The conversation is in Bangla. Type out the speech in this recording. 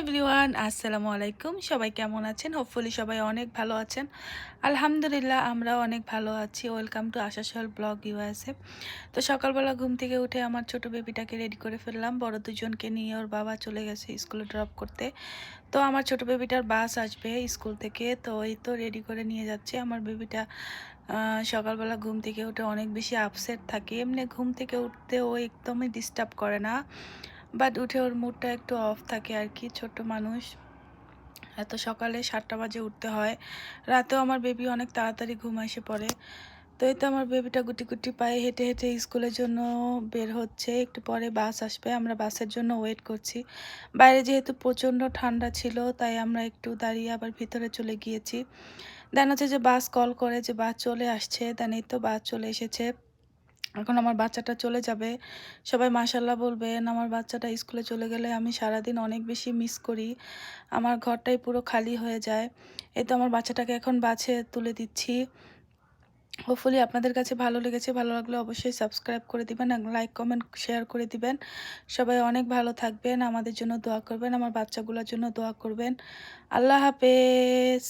এভরিওয়ান, আসসালামু আলাইকুম। সবাই কেমন আছেন? হোপফুলি সবাই অনেক ভালো আছেন। আলহামদুলিল্লাহ, আমরাও অনেক ভালো আছি। Welcome to Asha Sohel blog USA. তো সকালবেলা ঘুম থেকে উঠে আমার ছোট বেবিটাকে রেডি করে ফেললাম। বড় দুজনকে নিয়ে ওর বাবা চলে গেছে স্কুলে ড্রপ করতে। তো আমার ছোট বেবিটার বাস আসবে স্কুল থেকে, তো এই তো রেডি করে নিয়ে যাচ্ছে। আমার বেবিটা সকালবেলা ঘুম থেকে উঠে অনেক বেশি আপসেট থাকে। এমনি ঘুম থেকে উঠতে ও একদমই ডিস্টার্ব করে না, বাট উঠে ওর মুডটা একটু অফ থাকে আর কি। ছোট মানুষ, এত সকালে 7টা বাজে উঠতে হয়। রাতেও আমার বেবি অনেক তাড়াতাড়ি ঘুম এসে পড়ে। তো এই তো আমার বেবিটা গুটি গুটি পায়ে হেঁটে হেঁটে স্কুলের জন্য বের হচ্ছে। একটু পরে বাস আসবে, আমরা বাসের জন্য ওয়েট করছি। বাইরে যেহেতু প্রচণ্ড ঠান্ডা ছিল, তাই আমরা একটু দাঁড়িয়ে আবার ভিতরে চলে গিয়েছি। দেন হচ্ছে যে বাস কল করে যে বাস চলে আসছে, দেন এই তো বাস চলে এসেছে। এখন আমার বাচ্চাটা চলে যাবে। সবাই মাশাআল্লাহ বলবেন। আমার বাচ্চাটা স্কুলে চলে গেলে আমি সারাদিন অনেক বেশি মিস করি। আমার ঘরটাই পুরো খালি হয়ে যায়। এই তো আমার বাচ্চাটাকে এখন বাসে তুলে দিচ্ছি। হোপফুলি আপনাদের কাছে ভালো লেগেছে। ভালো লাগলে অবশ্যই সাবস্ক্রাইব করে দিবেন, লাইক, কমেন্ট, শেয়ার করে দিবেন। সবাই অনেক ভালো থাকবেন, আমাদের জন্য দোয়া করবেন, আমার বাচ্চাগুলোর জন্য দোয়া করবেন। আল্লাহ হাফেজ।